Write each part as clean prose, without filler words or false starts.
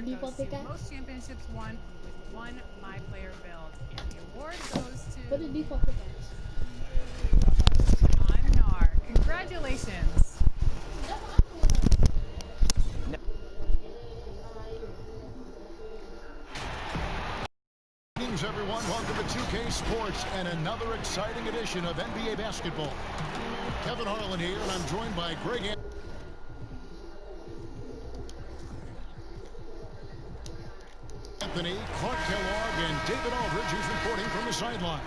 award goes to most championships won with one My Player build. And the award goes to What did default pick guys? Anar. Congratulations. Greetings, everyone. Welcome to 2K Sports and another exciting edition of NBA basketball. Kevin Harlan here, and I'm joined by Greg Anthony, Clark Kellogg, and David Aldridge, who's reporting from the sideline.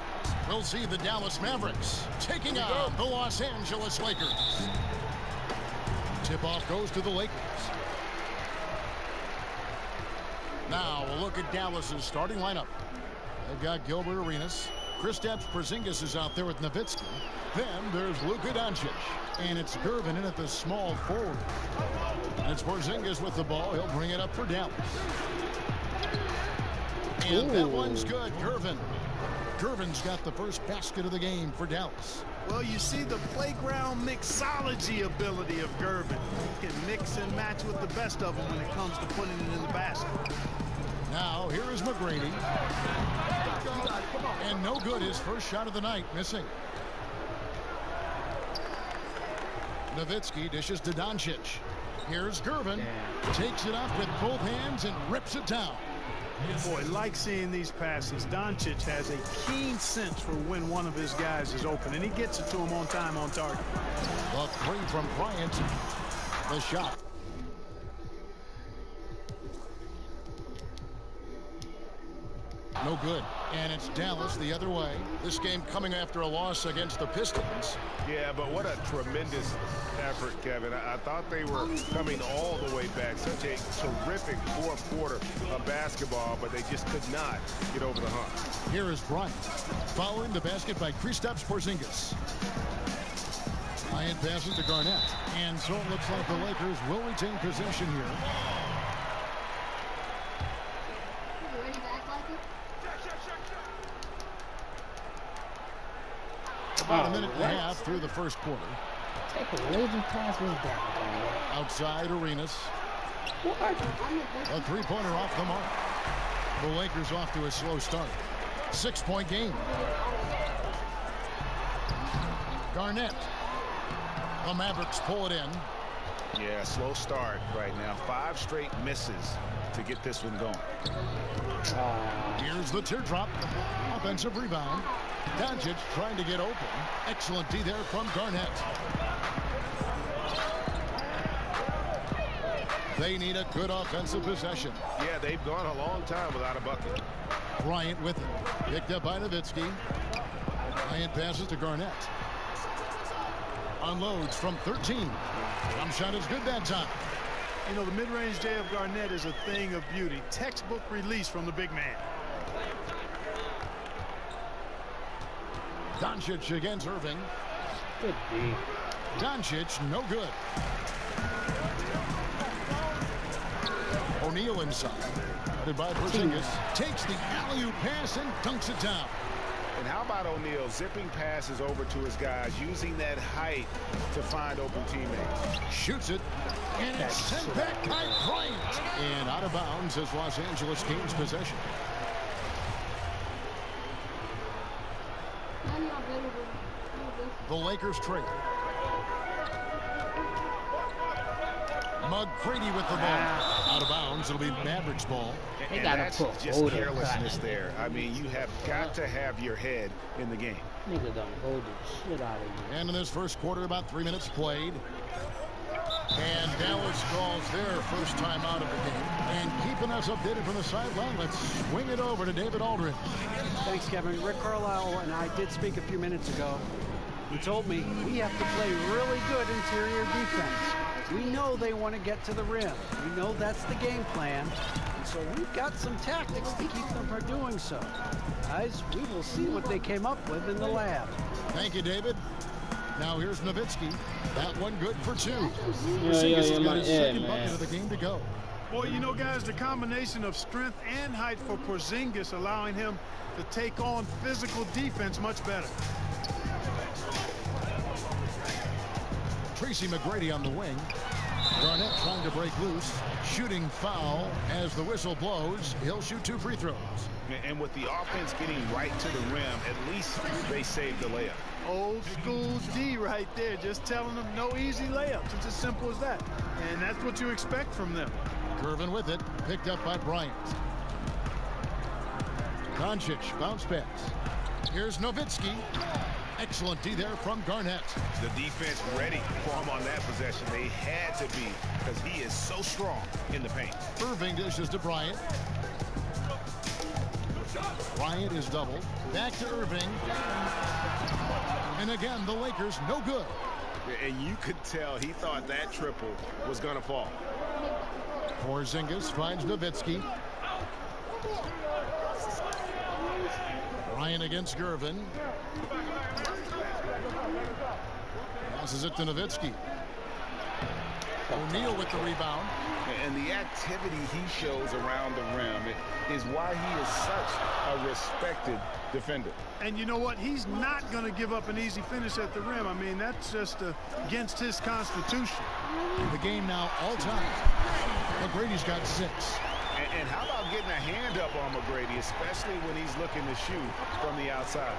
We'll see the Dallas Mavericks taking on the Los Angeles Lakers. Tip-off goes to the Lakers. Now a look at Dallas's starting lineup. They've got Gilbert Arenas. Kristaps Porzingis is out there with Nowitzki. Then there's Luka Doncic. And it's Gervin in at the small forward. And it's Porzingis with the ball. He'll bring it up for Dallas. And that one's good. Gervin's got the first basket of the game for Dallas. Well, you see the playground mixology ability of Gervin. He can mix and match with the best of them when it comes to putting it in the basket. Now, here is McGrady. And no good, his first shot of the night, missing. Nowitzki dishes to Doncic. Here's Gervin. Takes it up with both hands and rips it down. Boy, like seeing these passes. Doncic has a keen sense for when one of his guys is open, and he gets it to him on time, on target. The three from Bryant. The shot. No good. And it's Dallas the other way. This game coming after a loss against the Pistons. Yeah, but what a tremendous effort, Kevin. I thought they were coming all the way back. Such a terrific fourth quarter of basketball, but they just could not get over the hump. Here is Bryant. Following the basket by Kristaps Porzingis. Bryant passes to Garnett. And so it looks like the Lakers will retain possession here. About a minute and a half through the first quarter. Take a lazy pass was down. Outside Arenas. What? A three-pointer off the mark. The Lakers off to a slow start. 6-point game. Garnett. The Mavericks pull it in. Yeah, slow start right now. 5 straight misses to get this one going. Here's the teardrop. Offensive rebound. Doncic trying to get open. Excellent D there from Garnett. They need a good offensive possession. Yeah, they've gone a long time without a bucket. Bryant with it. Picked up by Nowitzki. Bryant passes to Garnett. Unloads from 13. Jump shot is good that time. You know, the mid-range J of Garnett is a thing of beauty. Textbook release from the big man. Doncic against Irving. Good D. Doncic, no good. O'Neal inside. Headed by Porzingis. Takes the alley-oop pass and dunks it down. And how about O'Neal zipping passes over to his guys, using that height to find open teammates. Shoots it. And it's sent back by Bryant. And out of bounds as Los Angeles gains possession. The Lakers trade. McGrady with the ball. Out of bounds. It'll be Mavericks ball. And that's just carelessness there. I mean, you have got to have your head in the game. Nigga done hold the shit out of you. And in this first quarter, about 3 minutes played. And Dallas calls their first time out of the game. And keeping us updated from the sideline, let's swing it over to David Aldridge. Thanks, Kevin. Rick Carlisle and I did speak a few minutes ago. He told me we have to play really good interior defense. We know they want to get to the rim. We know that's the game plan. And so we've got some tactics to keep them from doing so. Guys, we will see what they came up with in the lab. Thank you, David. Now here's Nowitzki. That one good for 2. Yeah, has got his second bucket of the game to go. Boy, you know, guys, the combination of strength and height for Porzingis allowing him to take on physical defense much better. Tracy McGrady on the wing. Garnett trying to break loose. Shooting foul as the whistle blows. He'll shoot 2 free throws. And with the offense getting right to the rim, at least they saved the layup. Old school D right there, just telling them no easy layups. It's as simple as that. And that's what you expect from them. Gervin with it, picked up by Bryant. Doncic, bounce pass. Here's Nowitzki. Excellent D there from Garnett. The defense ready for him on that possession. They had to be, because he is so strong in the paint. Irving dishes to Bryant. Bryant is doubled. Back to Irving. And again, the Lakers no good. And you could tell he thought that triple was going to fall. Porzingis finds Nowitzki. Bryant against Gervin. Passes it to Nowitzki. O'Neal with the rebound. And the activity he shows around the rim is why he is such a respected defender. And you know what? He's not going to give up an easy finish at the rim. I mean, that's just against his constitution. The game now all time. McGrady's got 6. And how about getting a hand up on McGrady, especially when he's looking to shoot from the outside?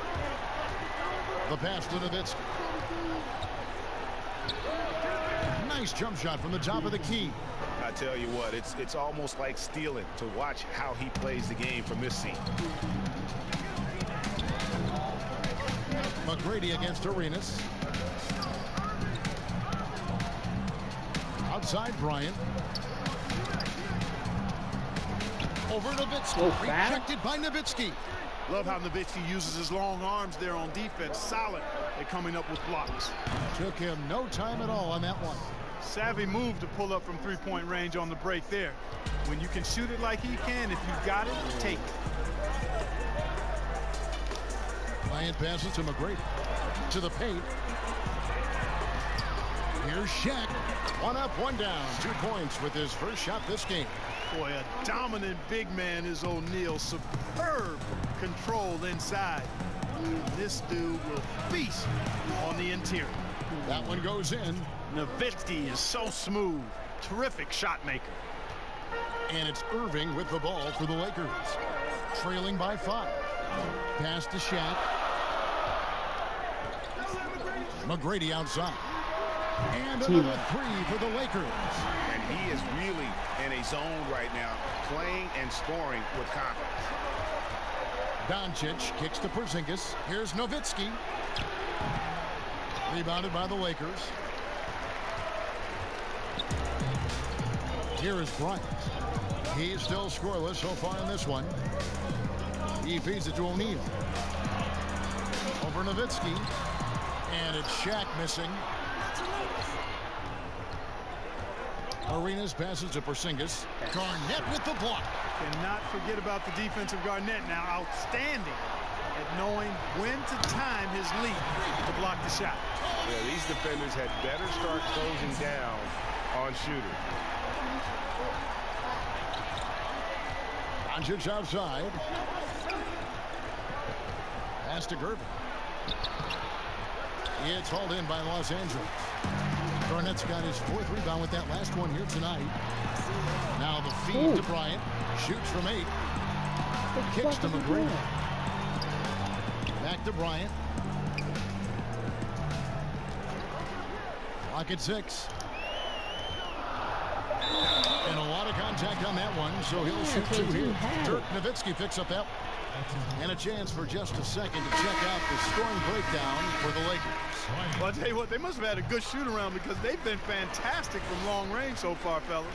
The pass to Nowitzki. Nice jump shot from the top of the key. I tell you what, it's almost like stealing to watch how he plays the game from this seat. McGrady against Arenas. Outside Bryant. Over Nowitzki. Rejected by Nowitzki. Love how Nowitzki uses his long arms there on defense. Solid at coming up with blocks. Took him no time at all on that one. Savvy move to pull up from three-point range on the break there. When you can shoot it like he can, if you got it, take it. Bryant passes to McGrady. To the paint. Here's Shaq. 1 up, 1 down. 2 points with his first shot this game. Boy, a dominant big man is O'Neal. Superb control inside. This dude will feast on the interior. That one goes in. Nowitzki is so smooth. Terrific shot maker. And it's Irving with the ball for the Lakers. Trailing by 5. Pass to Shaq. McGrady outside. And another 3 for the Lakers. And he is really in a zone right now, playing and scoring with confidence. Doncic kicks to Porzingis. Here's Nowitzki. Rebounded by the Lakers. Here is Bryant. He's still scoreless so far in this one. He feeds it to O'Neal. Over Nowitzki. And it's Shaq missing. Arenas passes to Porzingis. Garnett with the block. Cannot forget about the defensive Garnett now. Outstanding at knowing when to time his lead to block the shot. Yeah, these defenders had better start closing down on shooters. Doncic outside. Pass to Gervin. It's hauled in by Los Angeles. Garnett's got his 4th rebound with that last one here tonight. Now the feed to Bryant. Shoots from 8. Kicks to McGrady. Back to Bryant. Clock at 6. And a lot of contact on that one, so he'll shoot 2 here. Dirk Nowitzki picks up that. And a chance for just a second to check out the scoring breakdown for the Lakers. Well, I'll tell you what, they must have had a good shoot around because they've been fantastic from long range so far, fellas.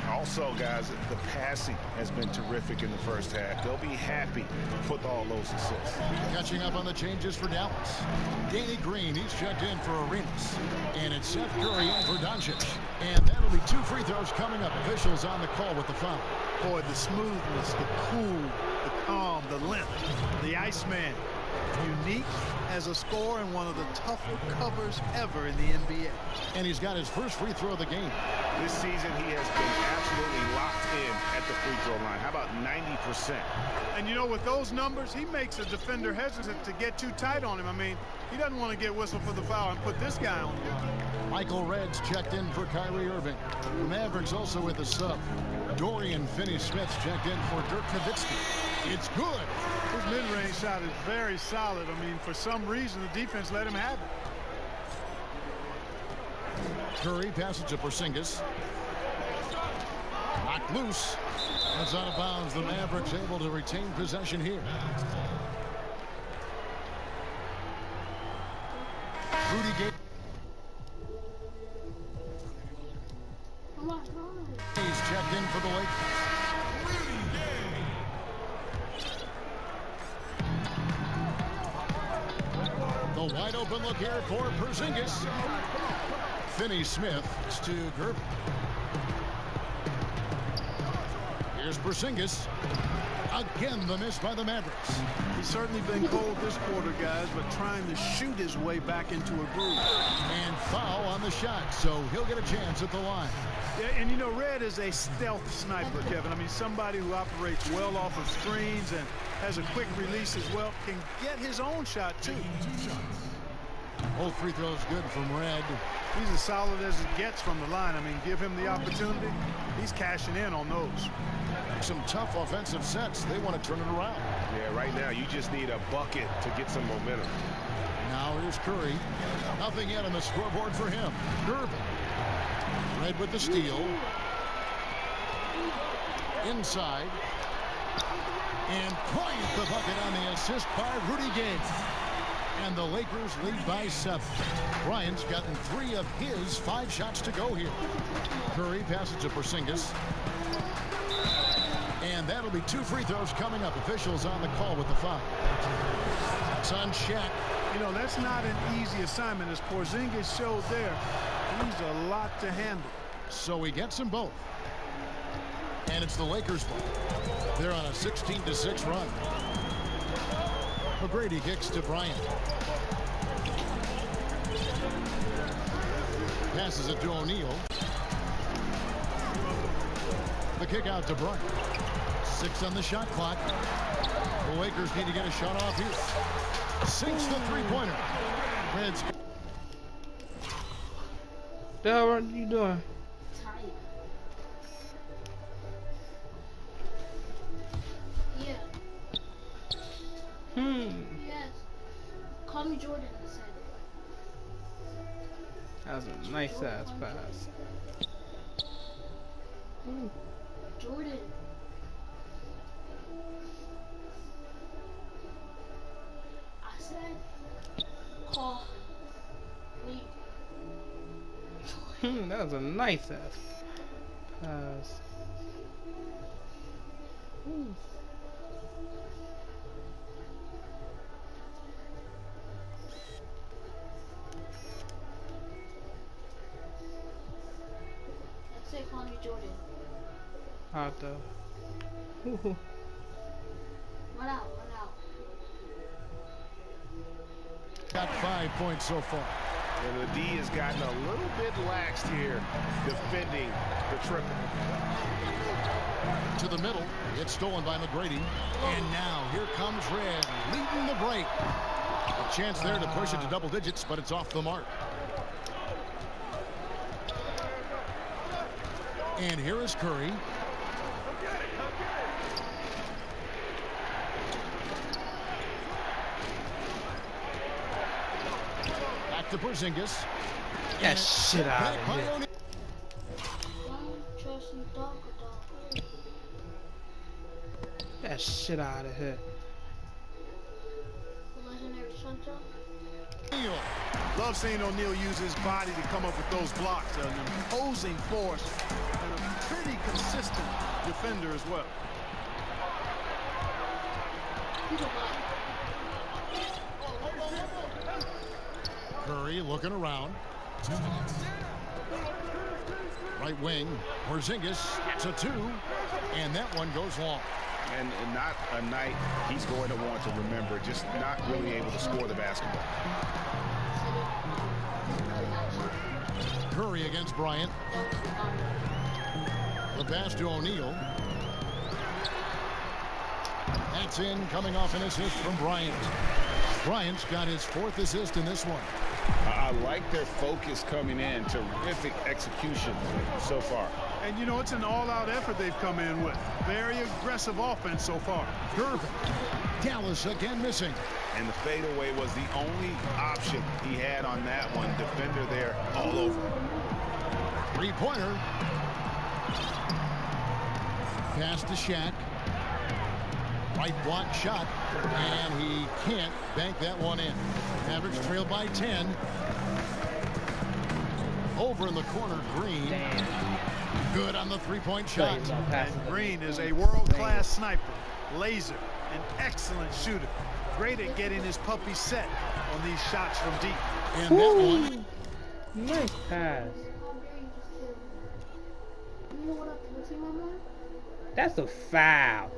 Also, guys, the passing has been terrific in the first half. They'll be happy with all those assists. Catching up on the changes for Dallas. Danny Green, he's checked in for Arenas. And it's Seth Curry in for Doncic. And that'll be 2 free throws coming up. Officials on the call with the foul. Boy, the smoothness, the cool, the calm, the length, the Iceman. Unique as a scorer and one of the tougher covers ever in the NBA. And he's got his first free throw of the game. This season, he has been absolutely locked in at the free throw line. How about 90%? And you know, with those numbers, he makes a defender hesitant to get too tight on him. I mean, he doesn't want to get whistled for the foul and put this guy on the line. Michael Reds checked in for Kyrie Irving. The Mavericks also with a sub. Dorian Finney-Smith checked in for Dirk Nowitzki. It's good. His mid-range shot is very solid. I mean, for some reason, the defense let him have it. Curry passes to Porzingis. Knocked loose. That's out of bounds. The Mavericks able to retain possession here. Rudy Gay. He's checked in for the Lakers. The wide open look here for Porzingis. Finney-Smith to Gervin. Here's Porzingis. Again, the miss by the Mavericks. He's certainly been cold this quarter, guys, but trying to shoot his way back into a groove. And foul on the shot, so he'll get a chance at the line. Yeah, and you know, Red is a stealth sniper, Kevin. I mean, somebody who operates well off of screens and has a quick release as well. Can get his own shot, too. Both free throws good from Red. He's as solid as it gets from the line. I mean, give him the opportunity. He's cashing in on those. Some tough offensive sets. They want to turn it around. Yeah, right now you just need a bucket to get some momentum. Now here's Curry. Nothing yet on the scoreboard for him. Gervin. Red with the steal. Inside. And Bryant the bucket on the assist by Rudy Gay. And the Lakers lead by 7. Bryant's gotten 3 of his 5 shots to go here. Curry passes to Porzingis. And that'll be 2 free throws coming up. Officials on the call with the foul. That's on Shaq. You know, that's not an easy assignment, as Porzingis showed there. He's a lot to handle. So he gets them both. And it's the Lakers' ball. They're on a 16-6 run. McGrady kicks to Bryant. Passes it to O'Neal. The kick out to Bryant. 6 on the shot clock. The Lakers need to get a shot off here. Sinks the three-pointer. Reds. Dal, what are you doing? Yeah. Yes. Call me Jordan, I said. That was a nice ass pass. Jordan. I said, call me. That was a nice ass pass. Say call me Jordan. Hot though. What out? Got 5 points so far. And the D has gotten a little bit laxed here, defending the triple. To the middle. It's stolen by McGrady. And now here comes Red leading the break. A chance there to push it to double digits, but it's off the mark. And here is Curry. Back to Porzingis. That shit out of here. That shit out of here. Love seeing O'Neal use his body to come up with those blocks. An imposing force and a pretty consistent defender as well. Curry looking around. Right wing. Porzingis to 2. And that one goes long. And not a night he's going to want to remember, just not really able to score the basketball. Curry against Bryant. The pass to O'Neal. That's in, coming off an assist from Bryant. Bryant's got his 4th assist in this one. I like their focus coming in. Terrific execution so far. And, you know, it's an all-out effort they've come in with. Very aggressive offense so far. Gervin. Dallas again missing. And the fadeaway was the only option he had on that one. Defender there all over. 3-pointer. Pass to Shaq. Right block shot. And he can't bank that one in. Mavericks trail by 10. Over in the corner, Green. Damn. Good on the 3-point shot. And Green is a world-class sniper, laser, an excellent shooter. Great at getting his puppy set on these shots from deep. And that one. Nice pass. You know what up to the team I'm on? That's a foul.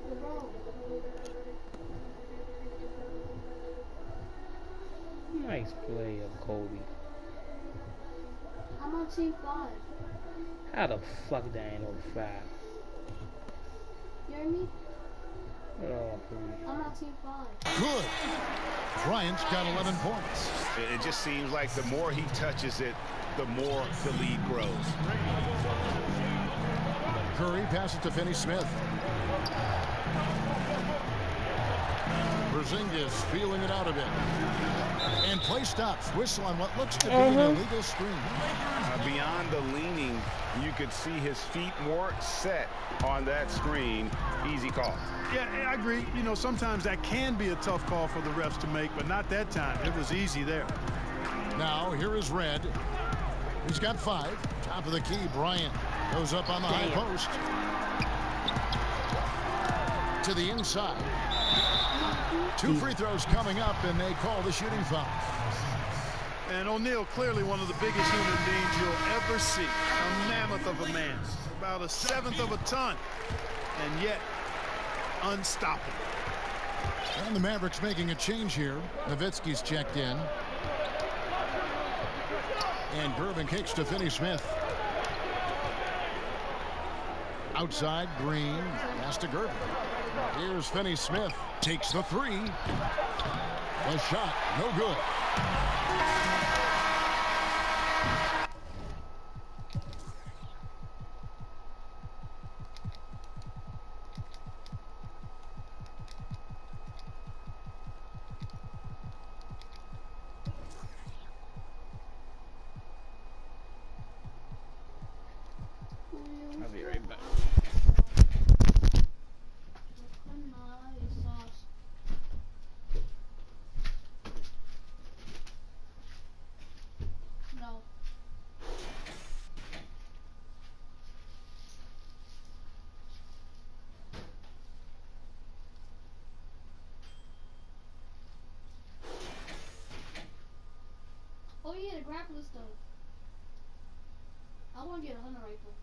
You're wrong. Nice play of Kobe. I'm on team 5. How the fuck that ain't no foul? You hear me? Oh, I'm on team 5. Good. Bryant's got 11 points. It just seems like the more he touches it, the more the lead grows. Curry passes to Finney-Smith. Porzingis feeling it out a bit. And play stops. Whistle on what looks to be an illegal screen. Beyond the leaning, you could see his feet more set on that screen. Easy call. Yeah, I agree. You know, sometimes that can be a tough call for the refs to make, but not that time. It was easy there. Now, here is Red. He's got 5. Top of the key, Bryant goes up on the high post. To the inside. 2 free throws coming up, and they call the shooting foul. And O'Neal, clearly one of the biggest human beings you'll ever see. A mammoth of a man. About 1/7 of a ton. And yet, unstoppable. And the Mavericks making a change here. Nowitzki's checked in. And Gervin kicks to Finney-Smith. Outside, Green. Pass to Gervin. Here's Finney-Smith. Takes the 3. The shot, no good. I'll be right back. No. Oh yeah, the grappler stuff. I want to get a hunter rifle.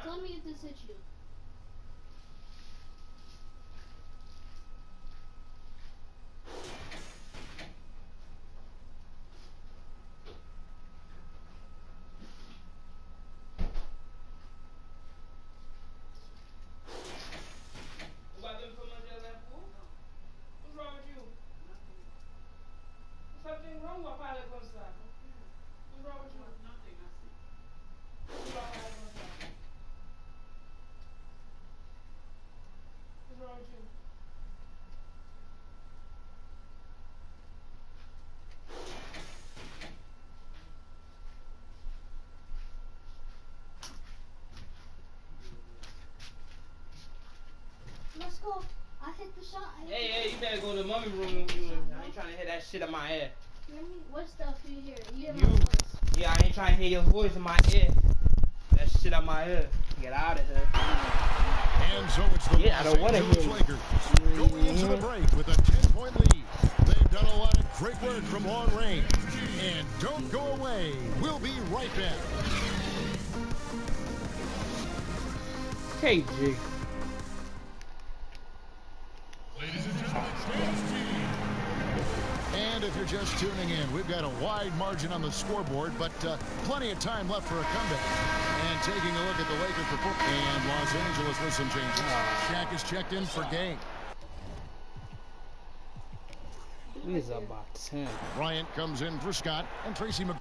Tell me if this hits you. What's wrong with you? Something wrong with Father Gonzalo? What's wrong with you? Nothing, I see. What's wrong with Father Gonzalo? What's wrong with you? Let's go. I hit the shot. Hey, you better go to the mummy room. I ain't trying to hit that shit on my head. Hear me? What stuff do you hear? You hear You. my voice. Yeah, I ain't trying to hear your voice in my ear. That shit out my ear. Get out of here. And so it's the Yeah, I don't Los wanna Angeles hear you. Lakers going into the break with a 10-point lead. They've done a lot of great work from long range. And don't go away. We'll be right back. KG. And if you're just tuning in, we've got a wide margin on the scoreboard, but plenty of time left for a comeback. And taking a look at the Lakers report, and Los Angeles with some changes. Shaq is checked in for game. He's up by 10. Bryant comes in for Scott, and Tracy McGrady.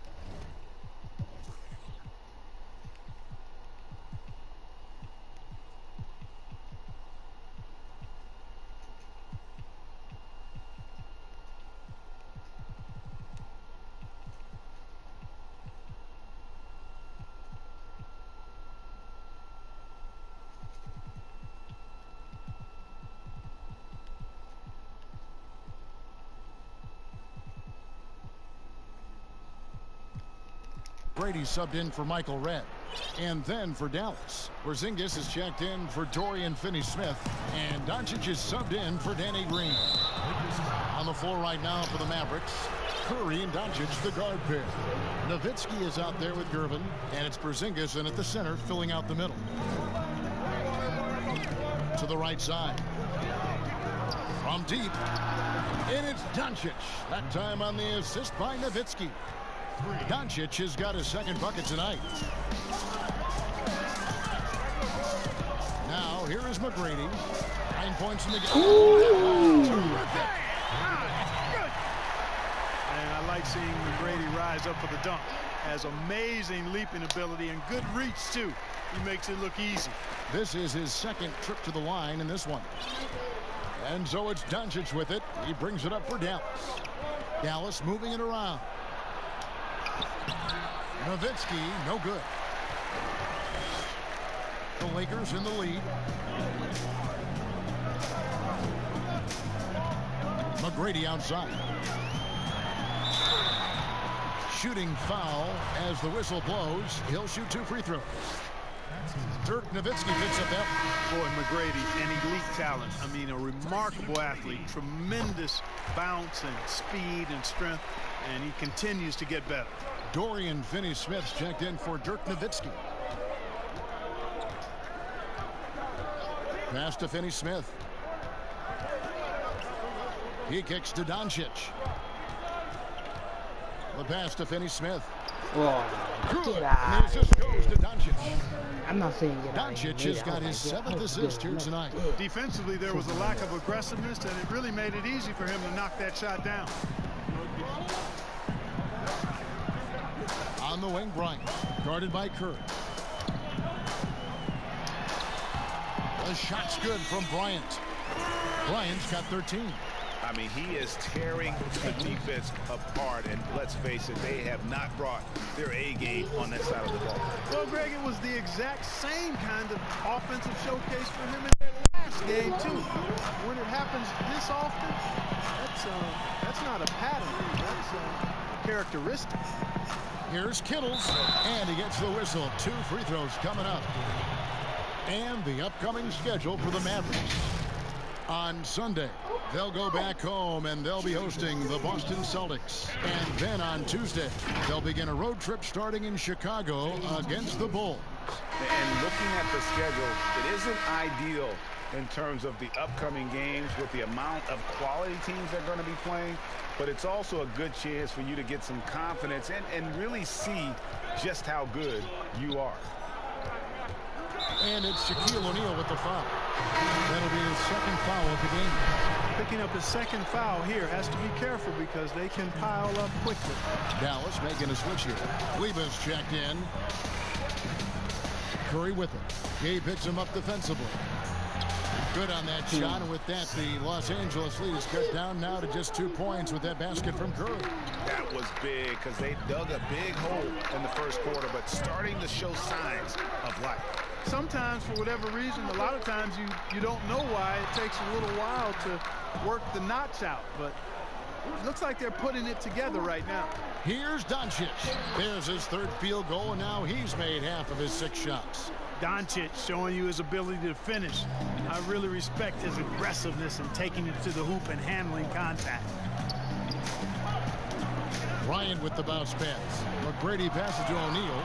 Brady subbed in for Michael Redd. And then for Dallas, Porzingis is checked in for Dorian Finney-Smith. And Doncic is subbed in for Danny Green. On the floor right now for the Mavericks, Curry and Doncic, the guard pair. Nowitzki is out there with Gervin. And it's Porzingis in at the center, filling out the middle. To the right side. From deep. And it's Doncic. That time on the assist by Nowitzki. Doncic has got his second bucket tonight. Now, here is McGrady. 9 points in the game. And I like seeing McGrady rise up for the dunk. Has amazing leaping ability and good reach, too. He makes it look easy. This is his second trip to the line in this one. And so it's Doncic with it. He brings it up for Dallas. Dallas moving it around. Nowitzki, no good. The Lakers in the lead. McGrady outside. Shooting foul as the whistle blows. He'll shoot 2 free throws. Dirk Nowitzki picks up that. Boy, McGrady, an elite talent. I mean, a remarkable athlete. Tremendous bounce and speed and strength. And he continues to get better. Dorian Finney-Smith checked in for Dirk Nowitzki. Pass to Finney-Smith. He kicks to Doncic. The pass to Finney-Smith. Oh, Good. get And the out. assist goes to Doncic. I'm not saying get out. Doncic has got his 7th assist here tonight. Defensively, there was a lack of aggressiveness, and it really made it easy for him to knock that shot down. On the wing, Bryant, guarded by Curry. The shot's good from Bryant. Bryant's got 13. I mean, he is tearing the defense apart, and let's face it, they have not brought their A game on that side of the ball. Well, Greg, it was the exact same kind of offensive showcase for him in their last game, too. When it happens this often, that's not a pattern. That's a characteristic. Here's Kittles, and he gets the whistle. 2 free throws coming up. And the upcoming schedule for the Mavericks. On Sunday, they'll go back home, and they'll be hosting the Boston Celtics. And then on Tuesday, they'll begin a road trip starting in Chicago against the Bulls. And looking at the schedule, it isn't ideal in terms of the upcoming games with the amount of quality teams they're going to be playing. But it's also a good chance for you to get some confidence and really see just how good you are. And it's Shaquille O'Neal with the foul. That'll be his second foul of the game. Picking up his second foul here. Has to be careful because they can pile up quickly. Dallas making a switch here. Leba's checked in. Curry with it. He picks him up defensively. Good on that shot, and with that, the Los Angeles lead is cut down now to just 2 points with that basket from Curry. That was big because they dug a big hole in the first quarter, but starting to show signs of life. Sometimes, for whatever reason, a lot of times you don't know why. It takes a little while to work the knots out, but looks like they're putting it together right now. Here's Doncic. There's his third field goal, and now he's made half of his 6 shots. Doncic showing you his ability to finish. I really respect his aggressiveness in taking it to the hoop and handling contact. Bryant with the bounce pass. McGrady passes to O'Neal.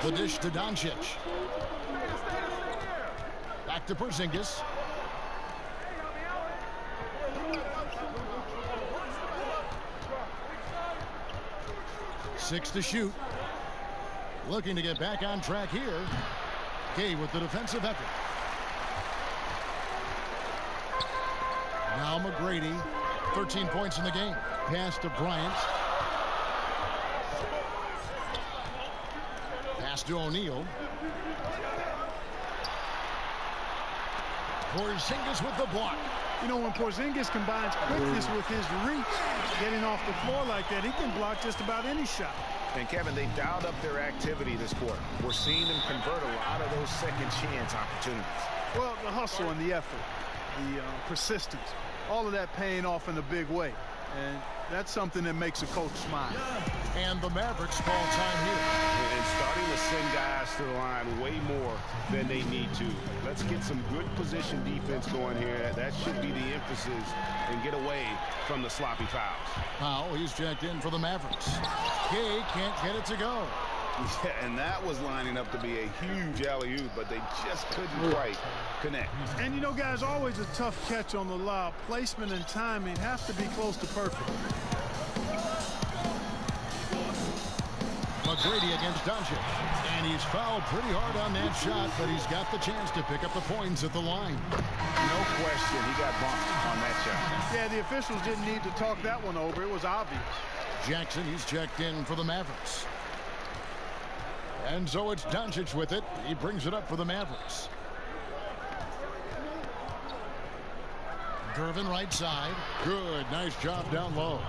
The dish to Doncic. Back to Porzingis. Six to shoot. Looking to get back on track here. Gay with the defensive effort. Now McGrady. 13 points in the game. Pass to Bryant. Pass to O'Neal. Porzingis with the block. You know, when Porzingis combines quickness with his reach, getting off the floor like that, he can block just about any shot. And Kevin, they've dialed up their activity this quarter. We're seeing them convert a lot of those second chance opportunities. Well, the hustle and the effort, the persistence, all of that paying off in a big way. And that's something that makes a coach smile. And the Mavericks call time here. And starting to send guys to the line way more than they need to. Let's get some good position defense going here. That should be the emphasis, and get away from the sloppy fouls. Powell, he's checked in for the Mavericks. Gay can't get it to go. Yeah, and that was lining up to be a huge alley-oop, but they just couldn't quite connect. And you know, guys, always a tough catch on the lob. Placement and timing have to be close to perfect. McGrady against Doncic. And he's fouled pretty hard on that shot, but he's got the chance to pick up the points at the line. No question, he got bumped on that shot. Yeah, the officials didn't need to talk that one over. It was obvious. Jackson, he's checked in for the Mavericks. And so it's Doncic with it. He brings it up for the Mavericks. Gervin right side. Good. Nice job down low.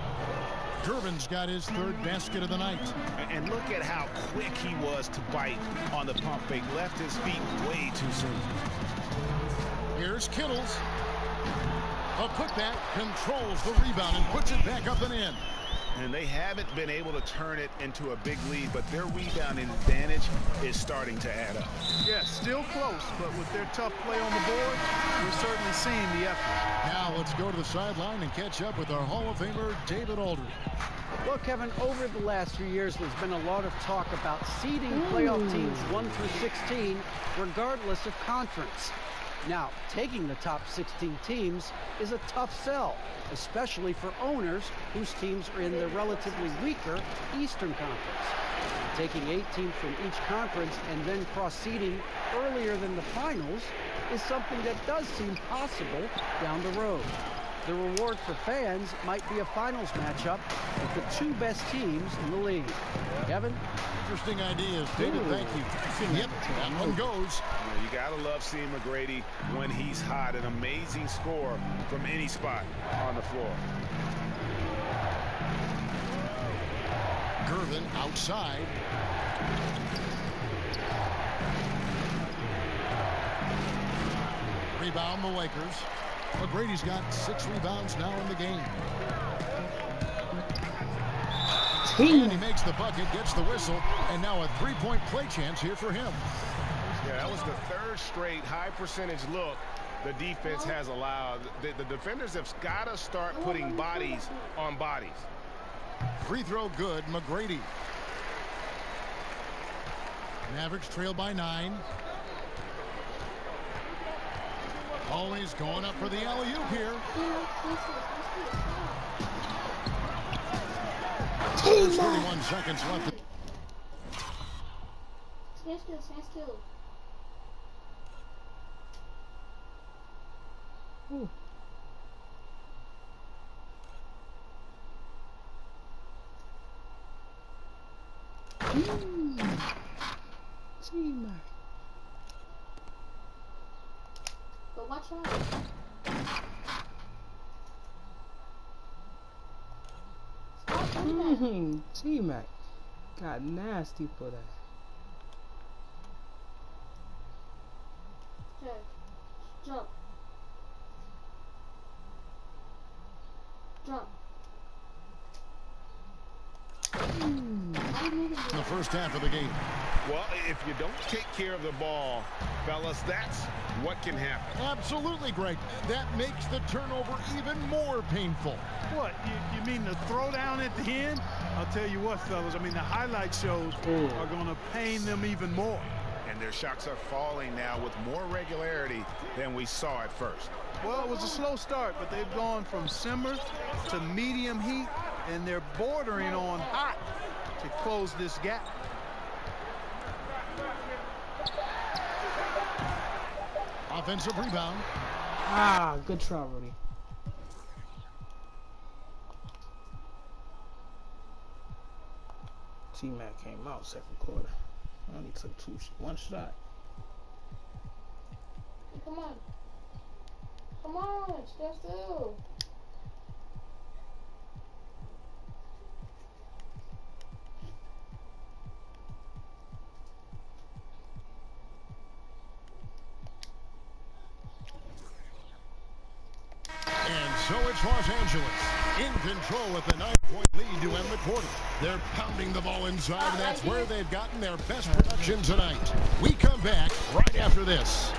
Gervin's got his third basket of the night. And look at how quick he was to bite on the pump fake. Left his feet way too soon. Here's Kittles. A putback, controls the rebound and puts it back up and in. And they haven't been able to turn it into a big lead, but their rebounding advantage is starting to add up. Yeah, still close, but with their tough play on the board, we're certainly seeing the effort. Now let's go to the sideline and catch up with our Hall of Famer, David Aldridge. Well, Kevin, over the last few years, there's been a lot of talk about seeding playoff teams 1 through 16, regardless of conference. Now, taking the top 16 teams is a tough sell, especially for owners whose teams are in the relatively weaker Eastern Conference. Taking 8 teams from each conference and then cross-seeding earlier than the finals is something that does seem possible down the road. The reward for fans might be a finals matchup with the 2 best teams in the league. Kevin? Interesting ideas. David, thank you. Yep, that one goes. You gotta love seeing McGrady when he's hot. An amazing score from any spot on the floor. Gervin outside. Rebound the Lakers. McGrady's got 6 rebounds now in the game. And he makes the bucket, gets the whistle, and now a 3-point play chance here for him. Yeah, that was the 3rd straight high percentage look the defense has allowed. The defenders have got to start putting bodies on bodies. Free throw good, McGrady. Mavericks trail by 9. Always going up for the alley-oop here. There's 31 seconds left. Stand still. Ooh. Teamwork. But watch out. Stop doing that. T-Mac got nasty for that. Okay. Jump. Jump. In the first half of the game. Well, if you don't take care of the ball, fellas, that's what can happen. Absolutely, Greg. That makes the turnover even more painful. What, you mean the throwdown at the end? I'll tell you what, fellas, I mean, the highlight shows are going to pain them even more. And their shots are falling now with more regularity than we saw at first. Well, it was a slow start, but they've gone from simmer to medium heat, and they're bordering on hot to close this gap. Offensive rebound. Ah, good try, Rudy. T-Mac came out second quarter. Only took one shot. Come on. Come on, stand still. And so it's Los Angeles in control with a 9-point lead to end the quarter. They're pounding the ball inside, and that's where they've gotten their best production tonight. We come back right after this.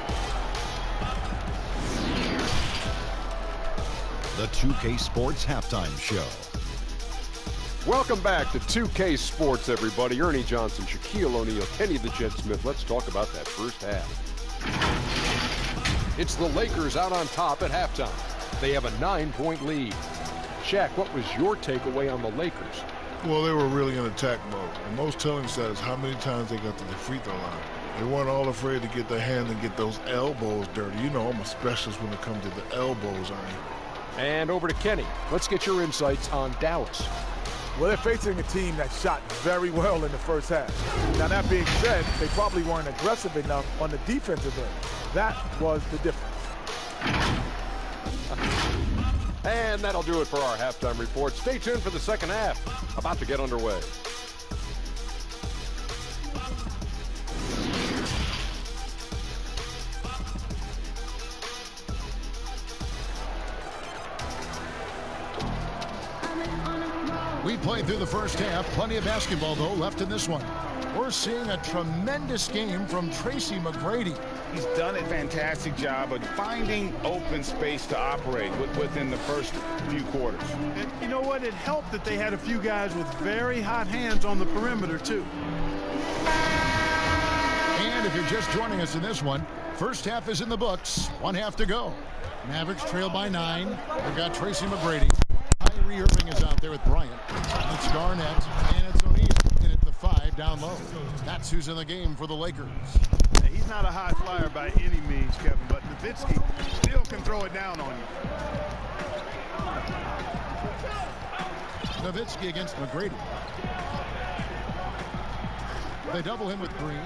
The 2K Sports Halftime Show. Welcome back to 2K Sports, everybody. Ernie Johnson, Shaquille O'Neal, Kenny the Jet Smith. Let's talk about that first half. It's the Lakers out on top at halftime. They have a 9-point lead. Shaq, what was your takeaway on the Lakers? Well, they were really in attack mode. The most telling stat is how many times they got to the free throw line. They weren't all afraid to get their hand and get those elbows dirty. You know I'm a specialist when it comes to the elbows, Ernie. And over to Kenny. Let's get your insights on Dallas. Well, they're facing a team that shot very well in the first half. Now, that being said, they probably weren't aggressive enough on the defensive end. That was the difference. And that'll do it for our halftime report. Stay tuned for the second half. About to get underway. We played through the first half. Plenty of basketball, though, left in this one. We're seeing a tremendous game from Tracy McGrady. He's done a fantastic job of finding open space to operate within the first few quarters. And you know what? It helped that they had a few guys with very hot hands on the perimeter, too. And if you're just joining us in this one, first half is in the books. 1 half to go. Mavericks trail by 9. We've got Tracy McGrady. Kyrie Irving is out there with Bryant. It's Garnett, and it's O'Neal in at the 5 down low. That's who's in the game for the Lakers. He's not a high flyer by any means, Kevin, but Nowitzki still can throw it down on you. Nowitzki against McGrady. They double him with Green,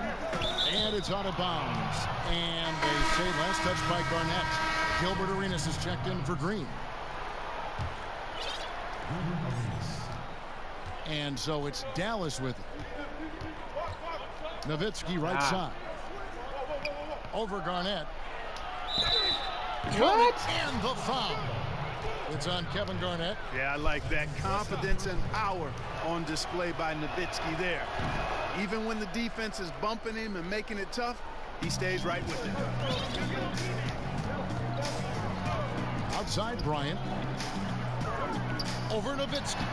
and it's out of bounds. And they say last touch by Garnett. Gilbert Arenas is checked in for Green. And so it's Dallas with it. Nowitzki right side. Over Garnett. What? And the foul. It's on Kevin Garnett. Yeah, I like that confidence and power on display by Nowitzki there. Even when the defense is bumping him and making it tough, he stays right with it. Outside Bryant. Over Nowitzki.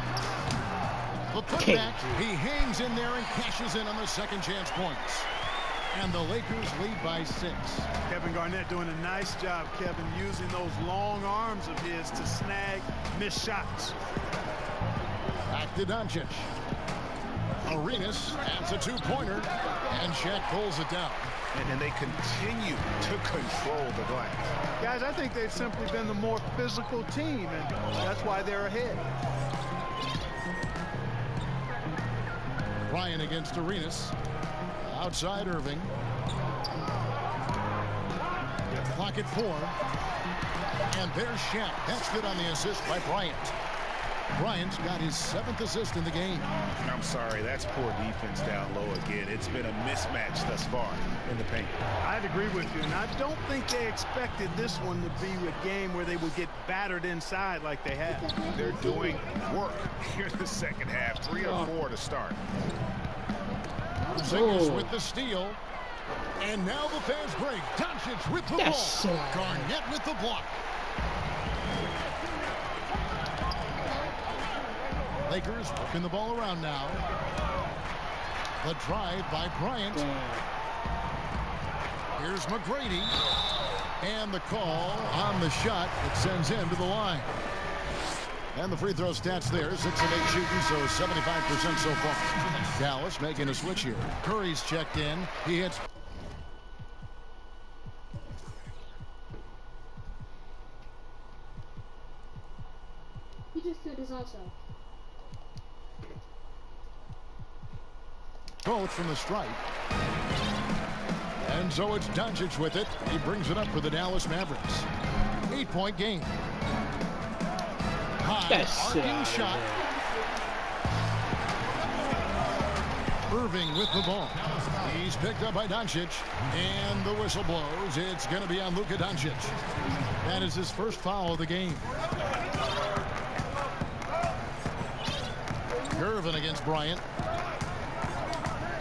The putback, he hangs in there and cashes in on the second chance points. And the Lakers lead by 6. Kevin Garnett doing a nice job, Kevin, using those long arms of his to snag missed shots. Back to Doncic. Arenas adds a 2-pointer, and Shaq pulls it down. And they continue to control the glass. Guys, I think they've simply been the more physical team, and that's why they're ahead. Ryan against Arenas. Outside Irving. Clock at 4. And there's Shaq. That's good on the assist by Bryant. Bryant's got his 7th assist in the game. I'm sorry, that's poor defense down low again. It's been a mismatch thus far in the paint. I'd agree with you, and I don't think they expected this one to be a game where they would get battered inside like they have. They're doing work here in the second half. 3 or 4 to start. Porzingis with the steal. And now the fast break. Doncic with the ball. Garnett with the block. Lakers working the ball around now. The drive by Bryant. Here's McGrady. And the call on the shot that sends him to the line. And the free throw stats there, 6 of 8 shooting, so 75% so far. Dallas making a switch here. Curry's checked in. He hits. He just did his own self. Both from the stripe. And so it's Doncic with it. He brings it up for the Dallas Mavericks. 8-point game. High arcing shot. Irving with the ball. He's picked up by Doncic. And the whistle blows. It's going to be on Luka Doncic. That is his first foul of the game. Gervin against Bryant.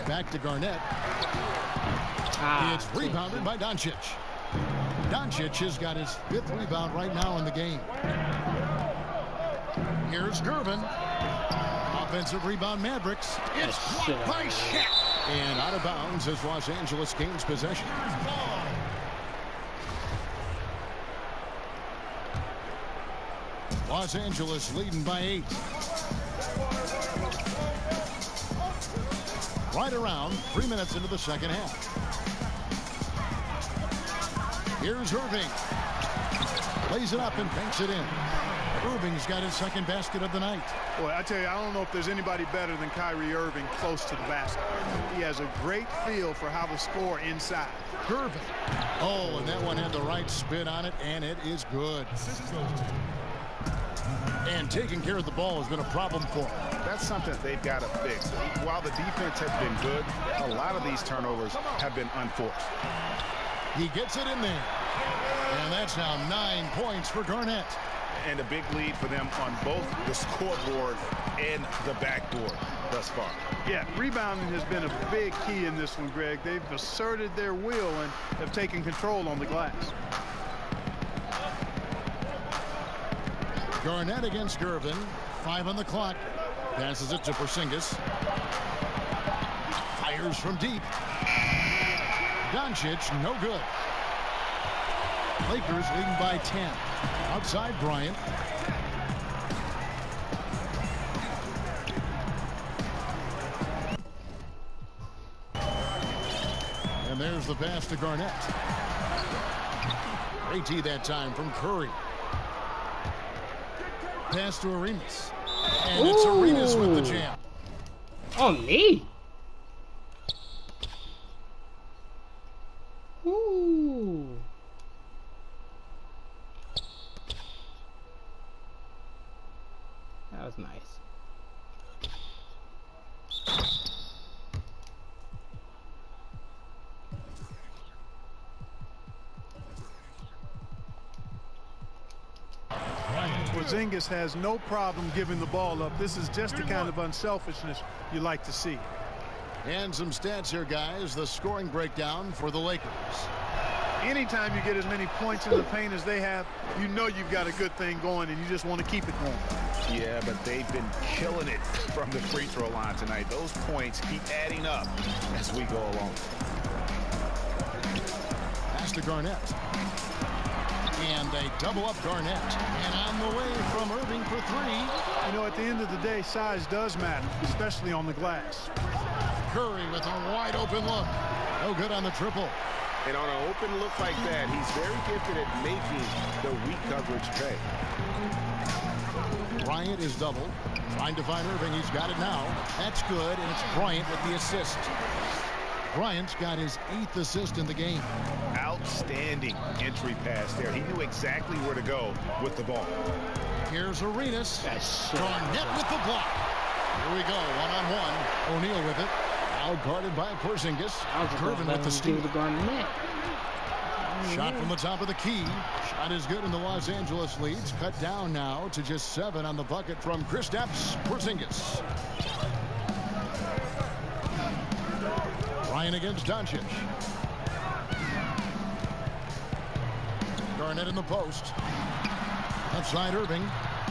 Back to Garnett. It's rebounded by Doncic. Doncic has got his 5th rebound right now in the game. Here's Gervin. Offensive rebound Mavericks. It's blocked by Shaq. And out of bounds as Los Angeles gains possession. Los Angeles leading by 8. Right around 3 minutes into the second half. Here's Irving. Lays it up and banks it in. Irving's got his 2nd basket of the night. Boy, I tell you, I don't know if there's anybody better than Kyrie Irving close to the basket. He has a great feel for how to score inside. Gervin. Oh, and that one had the right spin on it, and it is good. And taking care of the ball has been a problem for him. That's something that they've got to fix. While the defense has been good, a lot of these turnovers have been unforced. He gets it in there. And that's now 9 points for Garnett. And a big lead for them on both the scoreboard and the backboard thus far. Yeah, rebounding has been a big key in this one, Greg. They've asserted their will and have taken control on the glass. Garnett against Gervin. 5 on the clock. Passes it to Porzingis. Fires from deep. Doncic, no good. Lakers leading by 10. Outside Bryant. And there's the pass to Garnett. Great tee that time from Curry. Pass to Arenas. And it's Arenas with the jam. On me? Ooh. That was nice. Porzingis has no problem giving the ball up. This is just the kind of unselfishness you like to see. And some stats here, guys. The scoring breakdown for the Lakers. Anytime you get as many points in the paint as they have, you know you've got a good thing going and you just want to keep it going. Yeah, but they've been killing it from the free throw line tonight. Those points keep adding up as we go along. Pass to Garnett. And they double up Garnett. And on the way from Irving for 3. You know, at the end of the day, size does matter, especially on the glass. Curry with a wide open look. No good on the triple. And on an open look like that, he's very gifted at making the weak coverage pay. Bryant is doubled. Trying to find Irving. He's got it now. That's good, and it's Bryant with the assist. Bryant's got his 8th assist in the game. Outstanding entry pass there. He knew exactly where to go with the ball. Here's Arenas. Garnett with the block. Here we go, one-on-one. O'Neal with it. Out guarded by Porzingis. Girvin with the steal. Shot from the top of the key. Shot is good, and the Los Angeles leads. Cut down now to just 7 on the bucket from Kristaps Porzingis. Bryant against Doncic. Garnett in the post. Left side Irving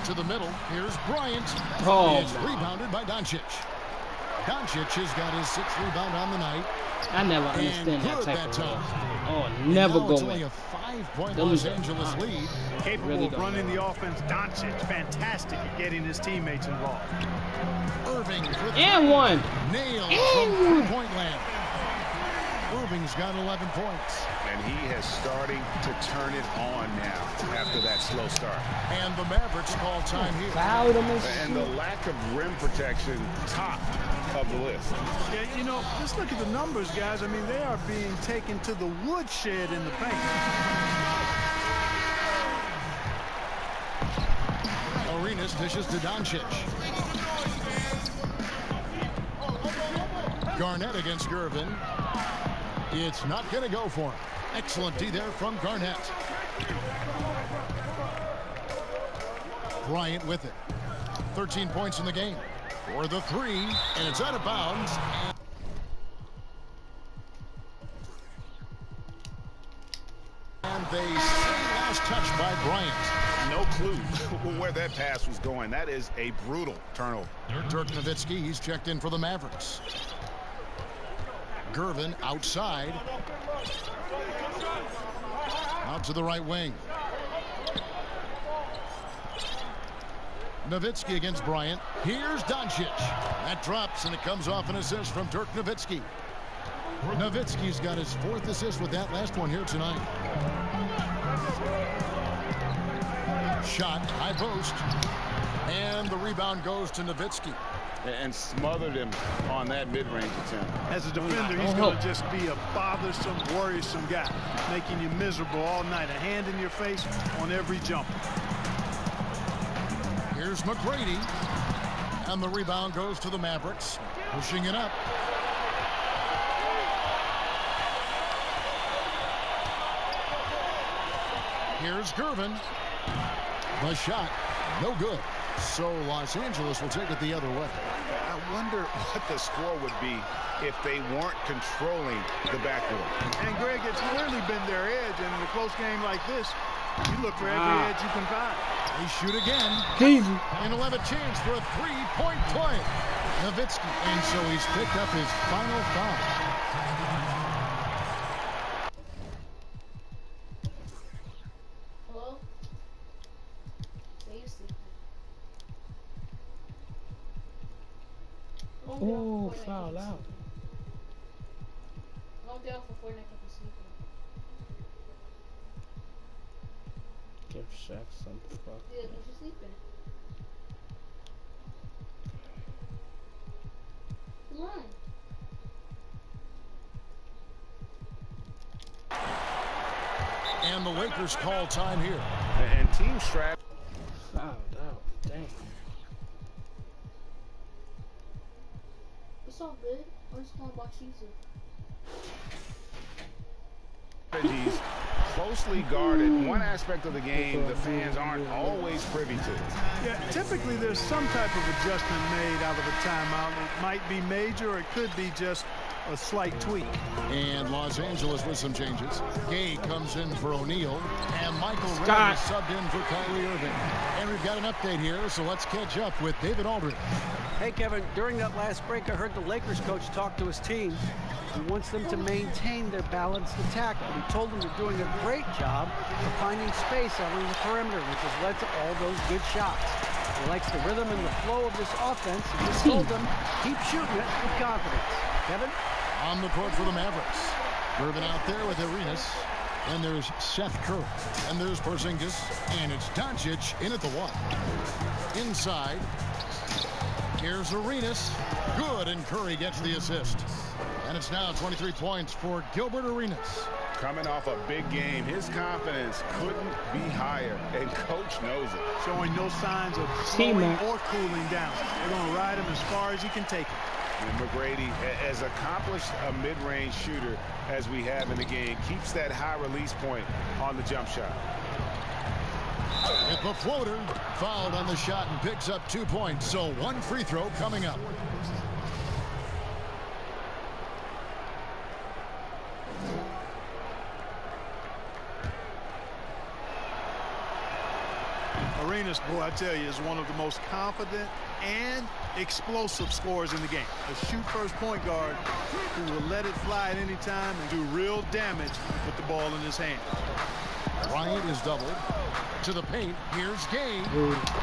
to the middle. Here's Bryant. It's rebounded by Doncic. Doncic has got his 6th rebound on the night. I never understand that type of time. Oh, never go It's in. only a 5-point Los Angeles lead. Capable really of running the offense. Doncic, fantastic at getting his teammates involved. Irving for and one. Nailed from 3-point land. Irving's got 11 points. And he has starting to turn it on now after that slow start. And the Mavericks call time here. And the lack of rim protection, top of the list. Yeah, you know, just look at the numbers, guys. I mean, they are being taken to the woodshed in the paint. Arenas dishes to Doncic. Garnett against Girvin. It's not going to go for him. Excellent D there from Garnett. Bryant with it. 13 points in the game. For the 3, and it's out of bounds. And they say last touch by Bryant. No clue where that pass was going. That is a brutal turnover. Dirk Nowitzki, he's checked in for the Mavericks. Girvin outside. Out to the right wing. Nowitzki against Bryant. Here's Doncic. That drops, and it comes off an assist from Dirk Nowitzki. Nowitzki's got his 4th assist with that last one here tonight. Shot, high post. And the rebound goes to Nowitzki. And smothered him on that mid-range attempt. As a defender, he's going to just be a bothersome, worrisome guy, making you miserable all night. A hand in your face on every jumper. Here's McGrady. And the rebound goes to the Mavericks. Pushing it up. Here's Girvin. The shot, no good. So Los Angeles will take it the other way. I wonder what the score would be if they weren't controlling the backcourt. And Greg, it's clearly been their edge, and in a close game like this, you look for every edge you can find. They shoot again. And he'll have a chance for a 3-point play. Nowitzki, and so he's picked up his final foul. Hello? They used to. Oh, foul out. I'm down for Fortnite if I'm sleeping. Give Shaq some fuck. Yeah, if you're sleeping. Come on. And the Lakers call time here. And team strap. Fouled out. Dang. It's all good. I'm just gonna watch YouTube. Strategies closely guarded. One aspect of the game the fans aren't always privy to. Yeah, typically there's some type of adjustment made out of a timeout. It might be major, or it could be just a slight tweak. And Los Angeles with some changes. Gay comes in for O'Neal, and Michael Red is subbed in for Kyrie Irving. And we've got an update here, so let's catch up with David Aldridge. Hey, Kevin, during that last break, I heard the Lakers coach talk to his team. He wants them to maintain their balanced attack. He told them they're doing a great job of finding space out on the perimeter, which has led to all those good shots. He likes the rhythm and the flow of this offense, and just told them, keep shooting it with confidence. Kevin? On the court for the Mavericks. Girvin out there with Arenas. And there's Seth Curry. And there's Porzingis. And it's Doncic in at the 1. Inside. Here's Arenas. Good, and Curry gets the assist. And it's now 23 points for Gilbert Arenas. Coming off a big game, his confidence couldn't be higher, and coach knows it. Showing no signs of slowing or cooling down. They're going to ride him as far as he can take him. And McGrady, as accomplished a mid-range shooter as we have in the game, keeps that high release point on the jump shot. With the floater, fouled on the shot and picks up 2 points. So 1 free throw coming up. Arenas, boy, I tell you, is one of the most confident and explosive scorers in the game. A shoot-first point guard who will let it fly at any time and do real damage with the ball in his hand. Bryant is doubled. To the paint. Here's Gay.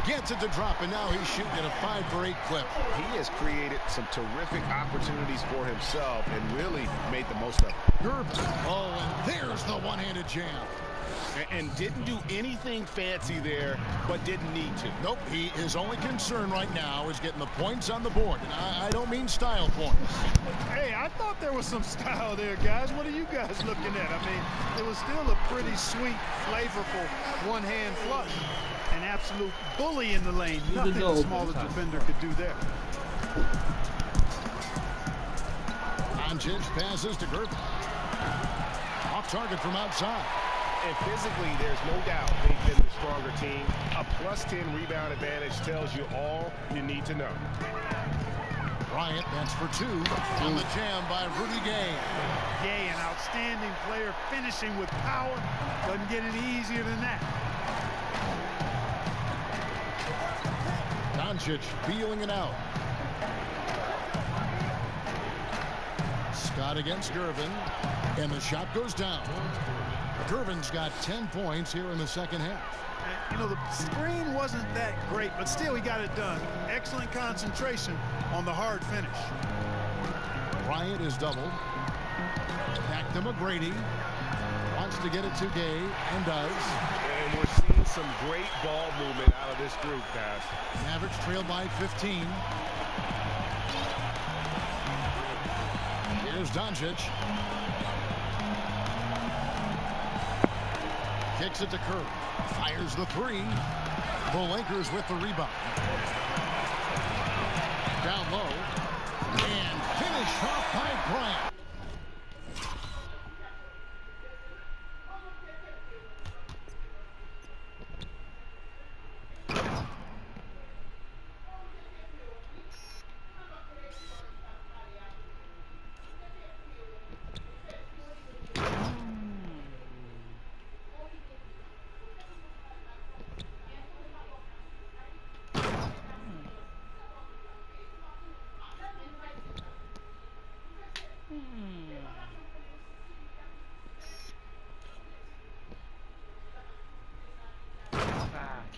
Gets it to drop, and now he's shooting at a 5-for-8 clip. He has created some terrific opportunities for himself and really made the most of it. Gervin. Oh, and there's the one-handed jam. And didn't do anything fancy there, but didn't need to. Nope, his only concern right now is getting the points on the board. And I don't mean style points. Hey, I thought there was some style there, guys. What are you guys looking at? I mean, it was still a pretty sweet, flavorful one-hand flush. An absolute bully in the lane. Nothing the smallest defender could do there. Doncic passes to Gervin. Off target from outside. And physically, there's no doubt they've been the stronger team. A +10 rebound advantage tells you all you need to know. Bryant, that's for 2. On the jam by Rudy Gay. Gay, an outstanding player, finishing with power. Doesn't get any easier than that. Doncic feeling it out. Scott against Gervin. And the shot goes down. Gervin's got 10 points here in the second half. You know, the screen wasn't that great, but still he got it done. Excellent concentration on the hard finish. Bryant is doubled. Back to McGrady. Wants to get it to Gay, and does. And we're seeing some great ball movement out of this group, guys. Mavericks trail by 15. Here's Doncic. Kicks it to Curry. Fires the 3. The Lakers with the rebound. Down low. And finish off by Bryant.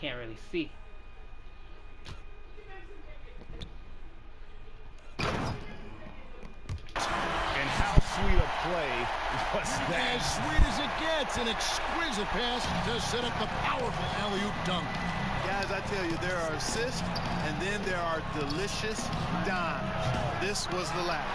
Can't really see. And how sweet a play was that? As sweet as it gets. An exquisite pass to set up the powerful alley-oop dunk. Guys, I tell you, there are assists, and then there are delicious dimes. This was the latter.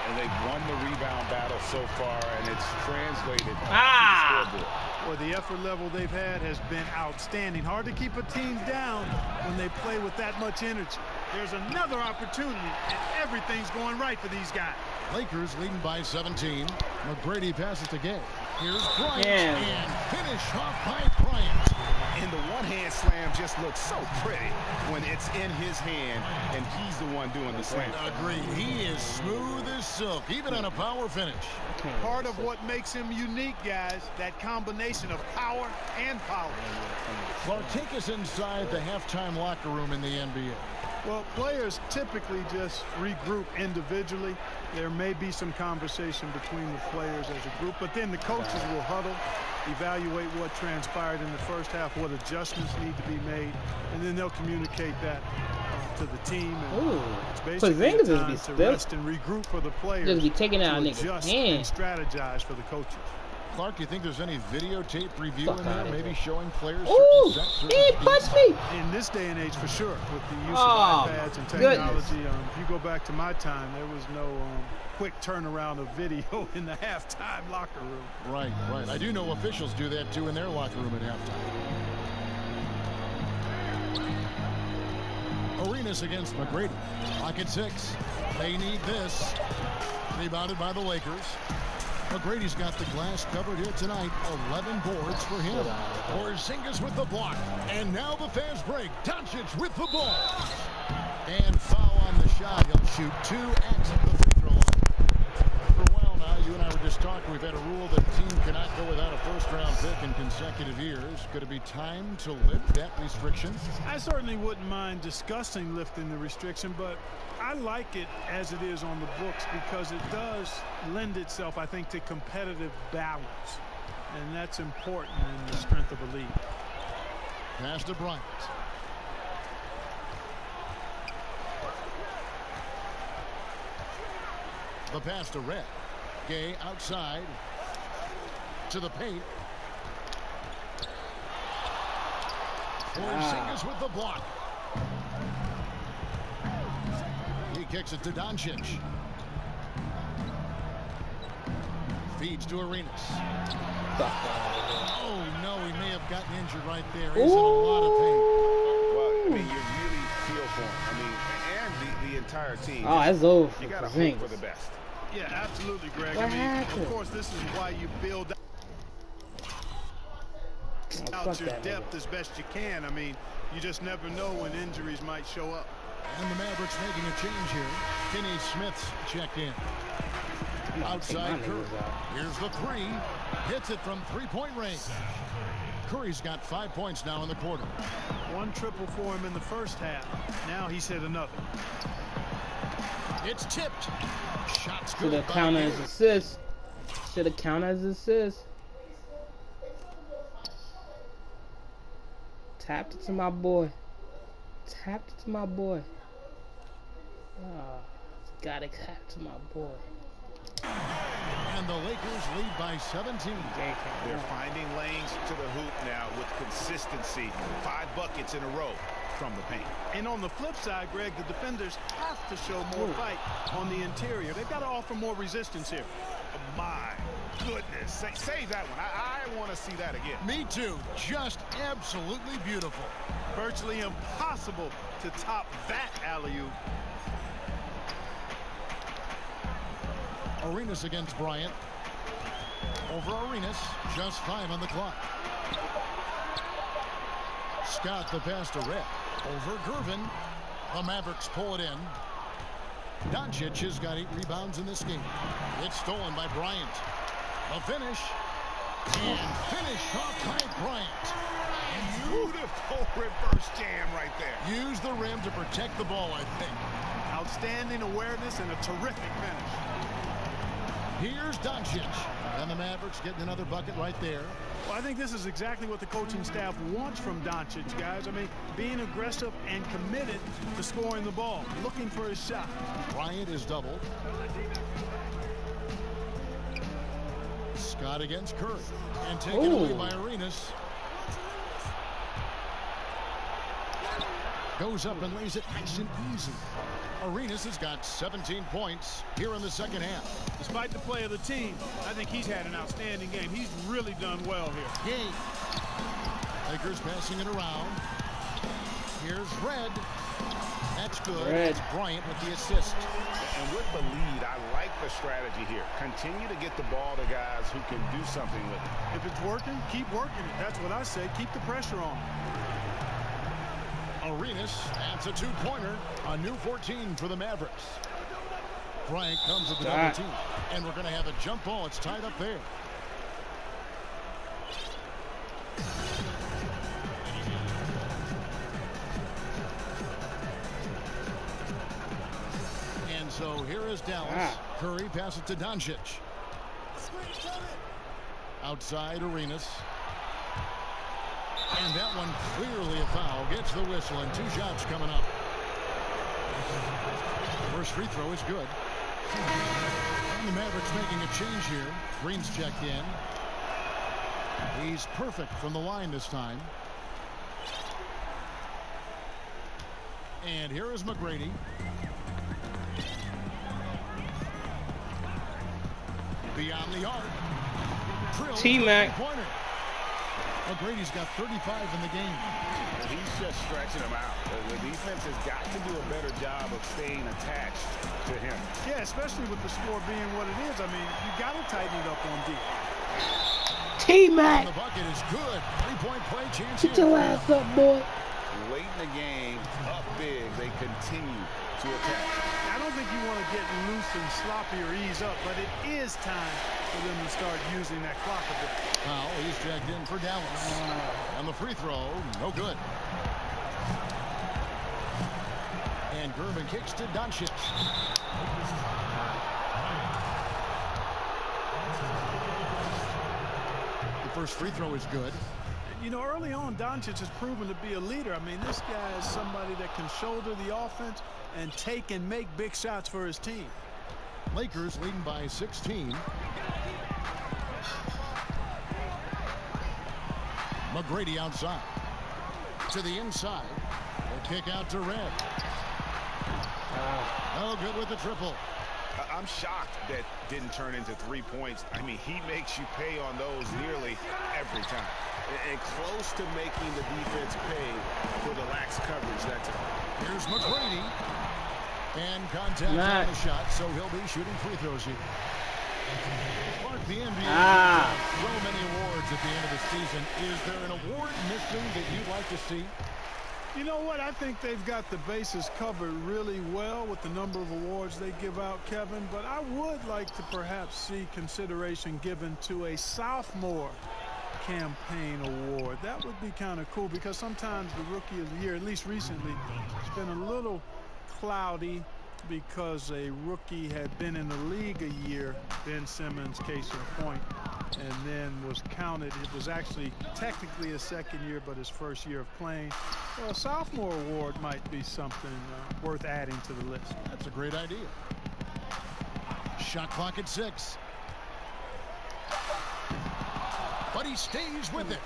And they've won the rebound battle so far, and it's translated to the scoreboard. Well, the effort level they've had has been outstanding. Hard to keep a team down when they play with that much energy. There's another opportunity, and everything's going right for these guys. Lakers leading by 17. McGrady passes to Gay. Here's Bryant, and finish off by Bryant. And the one-hand slam just looks so pretty when it's in his hand, and he's the one doing the slam. Agreed. He is smooth as silk, even on a power finish. Part of what makes him unique, guys, that combination of power and power. Well, take us inside the halftime locker room in the NBA. Well, players typically just regroup individually. There may be some conversation between the players as a group, but then the coaches will huddle, evaluate what transpired in the first half, what adjustments need to be made, and then they'll communicate that to the team. And it's basically time to rest and regroup for the players just be taking out to adjust and strategize for the coaches. Clark, do you think there's any videotape review Fuck in there, outta maybe here. showing players Ooh, certain sets, he certain punched speeds? me. In this day and age, for sure, with the use Oh, of iPads and goodness. technology, if you go back to my time, there was no quick turnaround of video in the halftime locker room. Right, right. I do know officials do that too in their locker room at halftime. Arenas against McGrady. Pocket 6. They need this. Rebounded by the Lakers. McGrady's got the glass-covered here tonight. 11 boards for him. Porzingis with the block. And now the fast break. Doncic with the ball. And foul on the shot. He'll shoot 2 at the free throw line. For a while now, you and I were just talking. We've had a rule that a team cannot go without a first-round pick in consecutive years. Could it be time to lift that restriction? I certainly wouldn't mind discussing lifting the restriction, but I like it as it is on the books because it does lend itself, I think, to competitive balance. And that's important in the strength of a league. Pass to Bryant. The pass to Red. Gay outside to the paint. Porzingis with the block. He kicks it to Doncic. Feeds to Arenas. Oh, no, he may have gotten injured right there. He's in a lot of pain. Well, I mean, you really feel for him. I mean, and the entire team. Oh, that's over. You got to hope for the best. Yeah, absolutely, Greg. What I mean, happened? of course, this is why you build out your depth as best you can. I mean, you just never know when injuries might show up. And the Mavericks making a change here. Finney Smith's checked in. Outside Curry. Here's the 3. Hits it from three-point range. Curry's got 5 points now in the quarter. 1 triple for him in the first half. Now he's hit another. It's tipped. Shots good. Should have counted as assist. Should have counted as assist. Tapped it to my boy. Tapped it to my boy. Oh, gotta tap to my boy. And the Lakers lead by 17. They're finding lanes to the hoop now with consistency. 5 buckets in a row from the paint. And on the flip side, Greg, the defenders have to show more fight on the interior. They've got to offer more resistance here. My goodness. Save that one. I want to see that again. Me too. Just absolutely beautiful. Virtually impossible to top that alley-oop. Arenas against Bryant. Over Arenas. Just 5 on the clock. Scott the pass to Red. Over Gervin. The Mavericks pull it in. Doncic has got 8 rebounds in this game. It's stolen by Bryant. A finish. And finish off by Bryant. Beautiful reverse jam right there. Use the rim to protect the ball, I think. Outstanding awareness and a terrific finish. Here's Doncic. And the Mavericks getting another bucket right there. Well, I think this is exactly what the coaching staff wants from Doncic, guys. I mean, being aggressive and committed to scoring the ball, looking for his shot. Bryant is doubled. Scott against Curry. And taken away by Arenas. Goes up and lays it nice and easy. Arenas has got 17 points here in the second half. Despite the play of the team, I think he's had an outstanding game. He's really done well here. Game. Lakers passing it around. Here's Red. That's good. Red. It's Bryant with the assist. And with the lead, I like the strategy here. Continue to get the ball to guys who can do something with it. If it's working, keep working it. That's what I say. Keep the pressure on. Arenas adds a 2-pointer. A new 14 for the Mavericks. Bryant comes with the double team. And we're going to have a jump ball. It's tied up there. And so here is Dallas. Curry passes to Doncic. Outside Arenas. And that one clearly a foul. Gets the whistle and 2 shots coming up. First free throw is good. And the Mavericks making a change here. Green's checked in. He's perfect from the line this time. And here is McGrady. Beyond the arc. T-Mac. McGrady's got 35 in the game. He's just stretching him out. The defense has got to do a better job of staying attached to him. Yeah, especially with the score being what it is. I mean, you got to tighten it up on D. T-Mac. The bucket is good. 3-point play chance. Get your ass up, boy. Late in the game, up big, they continue to attack. I don't think you want to get loose and sloppy or ease up, but it is time for them to start using that clock a bit. Well, he's checked in for Dallas. And the free throw, no good. And Gervin kicks to Doncic. The first free throw is good. You know, early on, Doncic has proven to be a leader. I mean, this guy is somebody that can shoulder the offense and take and make big shots for his team. Lakers leading by 16. McGrady outside. To the inside. They'll kick out to Red. Oh, good with the triple. I'm shocked that didn't turn into 3 points. I mean, he makes you pay on those nearly every time. And close to making the defense pay for the lax coverage that time. Here's McGrady. And contact on the shot, so he'll be shooting free throws here. Mark, the NBA has so many awards at the end of the season. Is there an award missing that you'd like to see? You know what? I think they've got the bases covered really well with the number of awards they give out, Kevin. But I would like to perhaps see consideration given to a sophomore campaign award. That would be kind of cool because sometimes the rookie of the year, at least recently, it's been a little cloudy because a rookie had been in the league a year, Ben Simmons, case in point, and then was counted. It was actually technically a second year, but his first year of playing. Well, a sophomore award might be something worth adding to the list. That's a great idea. Shot clock at 6. But he stays with it.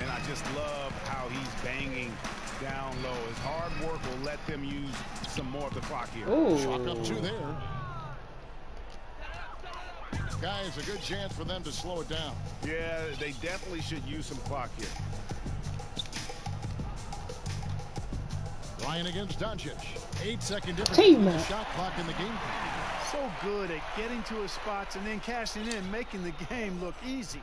And I just love how he's banging down low. His hard work will let them use some more of the clock here. Chalk up 2 there. Guys, a good chance for them to slow it down. Yeah, they definitely should use some clock here. Ryan against Doncic. 8-second difference in the shot clock in the game. So good at getting to his spots and then cashing in, making the game look easy.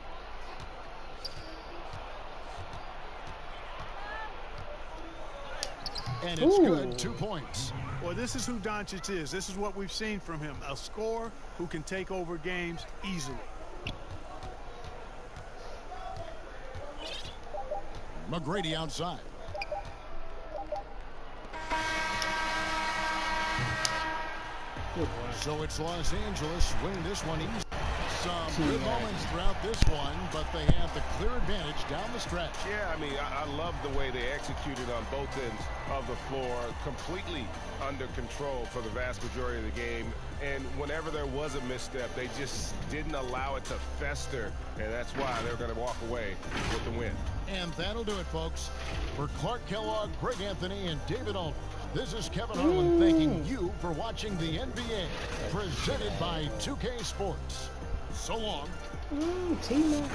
And it's good. 2 points. Well, this is who Doncic is. This is what we've seen from him. A scorer who can take over games easily. McGrady outside. So it's Los Angeles winning this one easy. Some good moments throughout this one, but they have the clear advantage down the stretch. Yeah, I mean, I love the way they executed on both ends of the floor, completely under control for the vast majority of the game. And whenever there was a misstep, they just didn't allow it to fester, and that's why they're going to walk away with the win. And that'll do it, folks. For Clark Kellogg, Greg Anthony, and David Alt, this is Kevin Harlan thanking you for watching the NBA, presented by 2K Sports. So long. T-Mac.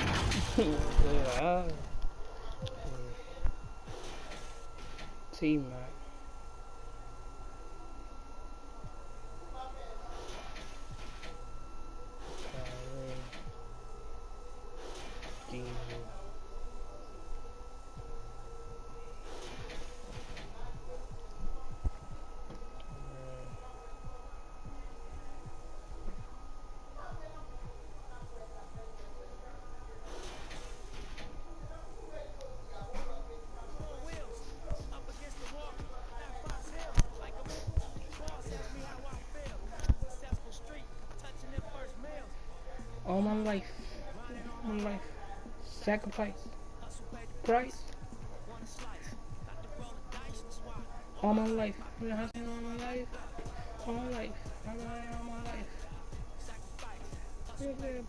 T-Mac. All my life, sacrifice, price, all my life, all my life, all my life,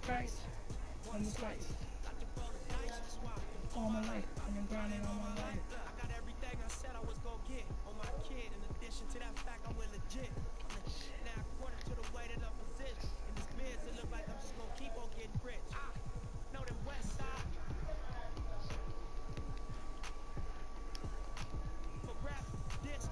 price, on the price. all my life. I've been grinding all my life. I got everything I said I was gonna get on my kid. In addition to that fact, I went legit. Now, according to the way that I'm positioned in this biz, it look like I'm just gonna keep on getting rich. Know them West Side. For rap, this,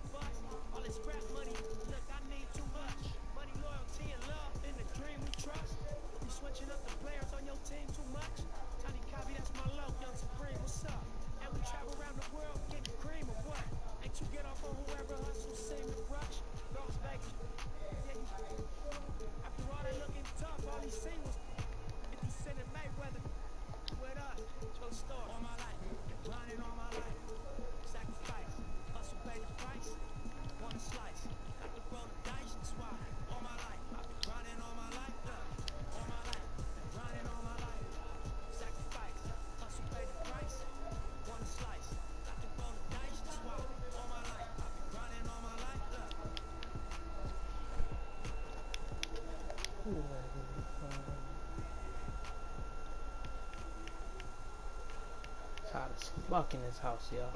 bust, all this rap money. Look, I need too much. Money, loyalty, and love in the dream we trust. We switching up the players on your team too much. Tiny Copy, that's my low, Young Supreme, what's up? And we travel around the world getting cream or what? Ain't you get off on whoever hustles seem to rush? Those Vegas. Yeah, after all that looking tough, all he seen was 50 Cent and Mayweather. With us, to the store. All my life, grinding all my life. Sacrifice, hustle pay the price. Want a slice, got to roll the dice, that's why. All my life, I've been grinding all my life. All my life, grinding all my life. Sacrifice, hustle pay the price. Want a slice, got to roll the dice, that's why. All my life, I've been grinding all my life. It's hot as fuck in this house, y'all.